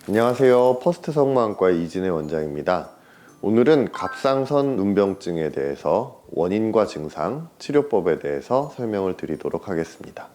안녕하세요. 퍼스트 성모안과의 이진혜 원장입니다. 오늘은 갑상선 눈병증에 대해서 원인과 증상, 치료법에 대해서 설명을 드리도록 하겠습니다.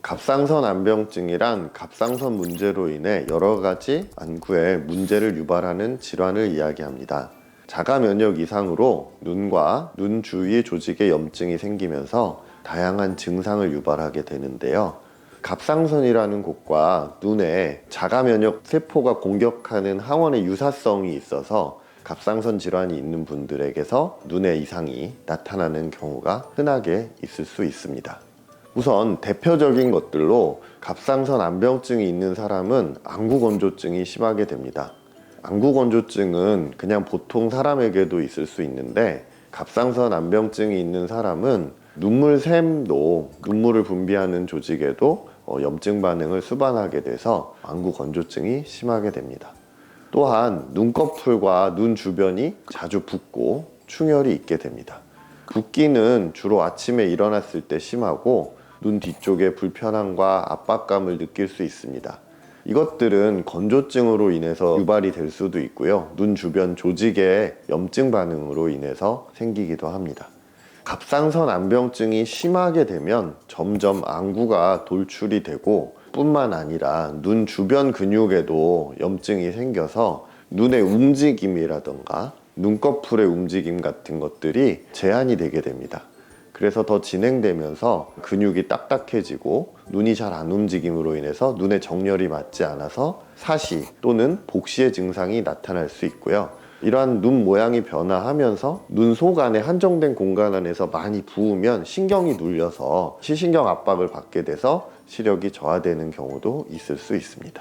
갑상선 안병증이란 갑상선 문제로 인해 여러 가지 안구에 문제를 유발하는 질환을 이야기합니다. 자가 면역 이상으로 눈과 눈 주위 조직에 염증이 생기면서 다양한 증상을 유발하게 되는데요. 갑상선이라는 곳과 눈에 자가 면역 세포가 공격하는 항원의 유사성이 있어서 갑상선 질환이 있는 분들에게서 눈에 이상이 나타나는 경우가 흔하게 있을 수 있습니다. 우선 대표적인 것들로 갑상선 안병증이 있는 사람은 안구건조증이 심하게 됩니다. 안구건조증은 그냥 보통 사람에게도 있을 수 있는데 갑상선 안병증이 있는 사람은 눈물샘도 눈물을 분비하는 조직에도 염증 반응을 수반하게 돼서 안구건조증이 심하게 됩니다. 또한 눈꺼풀과 눈 주변이 자주 붓고 충혈이 있게 됩니다. 붓기는 주로 아침에 일어났을 때 심하고 눈 뒤쪽에 불편함과 압박감을 느낄 수 있습니다. 이것들은 건조증으로 인해서 유발이 될 수도 있고요. 눈 주변 조직의 염증 반응으로 인해서 생기기도 합니다. 갑상선 안병증이 심하게 되면 점점 안구가 돌출이 되고 뿐만 아니라 눈 주변 근육에도 염증이 생겨서 눈의 움직임이라던가 눈꺼풀의 움직임 같은 것들이 제한이 되게 됩니다. 그래서 더 진행되면서 근육이 딱딱해지고 눈이 잘 안 움직임으로 인해서 눈에 정렬이 맞지 않아서 사시 또는 복시의 증상이 나타날 수 있고요. 이러한 눈 모양이 변화하면서 눈 속 안에 한정된 공간 안에서 많이 부으면 신경이 눌려서 시신경 압박을 받게 돼서 시력이 저하되는 경우도 있을 수 있습니다.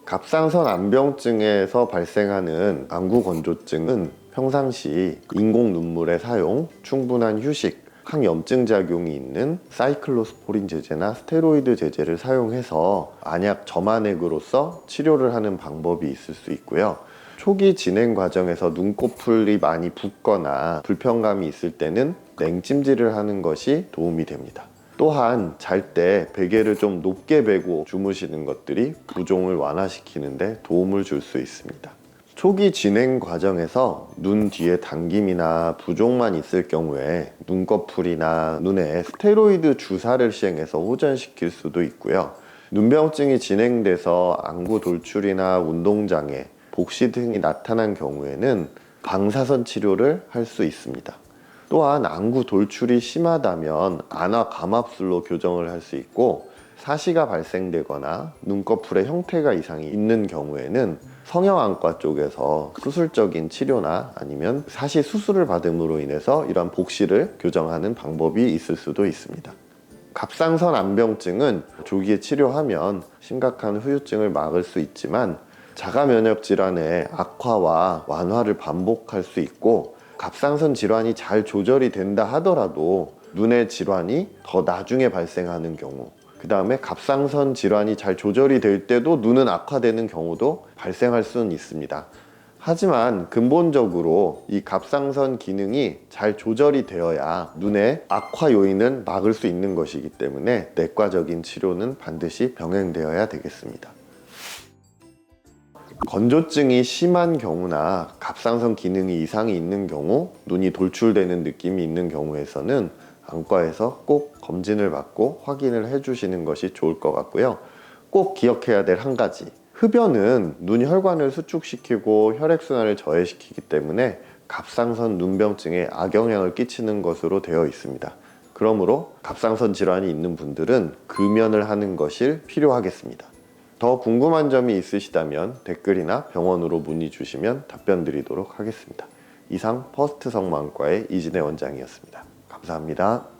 갑상선 안병증에서 발생하는 안구건조증은 평상시 인공 눈물의 사용, 충분한 휴식, 항염증 작용이 있는 사이클로스포린 제제나 스테로이드 제제를 사용해서 안약 점안액으로서 치료를 하는 방법이 있을 수 있고요. 초기 진행 과정에서 눈꺼풀이 많이 붓거나 불편감이 있을 때는 냉찜질을 하는 것이 도움이 됩니다. 또한 잘 때 베개를 좀 높게 베고 주무시는 것들이 부종을 완화시키는 데 도움을 줄 수 있습니다. 초기 진행 과정에서 눈 뒤에 당김이나 부종만 있을 경우에 눈꺼풀이나 눈에 스테로이드 주사를 시행해서 호전시킬 수도 있고요. 눈병증이 진행돼서 안구 돌출이나 운동장애, 복시 등이 나타난 경우에는 방사선 치료를 할 수 있습니다. 또한 안구 돌출이 심하다면 안화 감압술로 교정을 할 수 있고, 사시가 발생되거나 눈꺼풀의 형태가 이상이 있는 경우에는 성형안과 쪽에서 수술적인 치료나 아니면 사시 수술을 받음으로 인해서 이러한 복시를 교정하는 방법이 있을 수도 있습니다. 갑상선 안병증은 조기에 치료하면 심각한 후유증을 막을 수 있지만 자가 면역 질환의 악화와 완화를 반복할 수 있고, 갑상선 질환이 잘 조절이 된다 하더라도 눈의 질환이 더 나중에 발생하는 경우, 그 다음에 갑상선 질환이 잘 조절이 될 때도 눈은 악화되는 경우도 발생할 수는 있습니다. 하지만 근본적으로 이 갑상선 기능이 잘 조절이 되어야 눈의 악화 요인은 막을 수 있는 것이기 때문에 내과적인 치료는 반드시 병행되어야 되겠습니다. 건조증이 심한 경우나 갑상선 기능이 이상이 있는 경우, 눈이 돌출되는 느낌이 있는 경우에서는 안과에서 꼭 검진을 받고 확인을 해주시는 것이 좋을 것 같고요. 꼭 기억해야 될 한 가지, 흡연은 눈 혈관을 수축시키고 혈액순환을 저해시키기 때문에 갑상선 눈병증에 악영향을 끼치는 것으로 되어 있습니다. 그러므로 갑상선 질환이 있는 분들은 금연을 하는 것이 필요하겠습니다. 더 궁금한 점이 있으시다면 댓글이나 병원으로 문의 주시면 답변 드리도록 하겠습니다. 이상 퍼스트 성모안과의 이진혜 원장이었습니다. 감사합니다.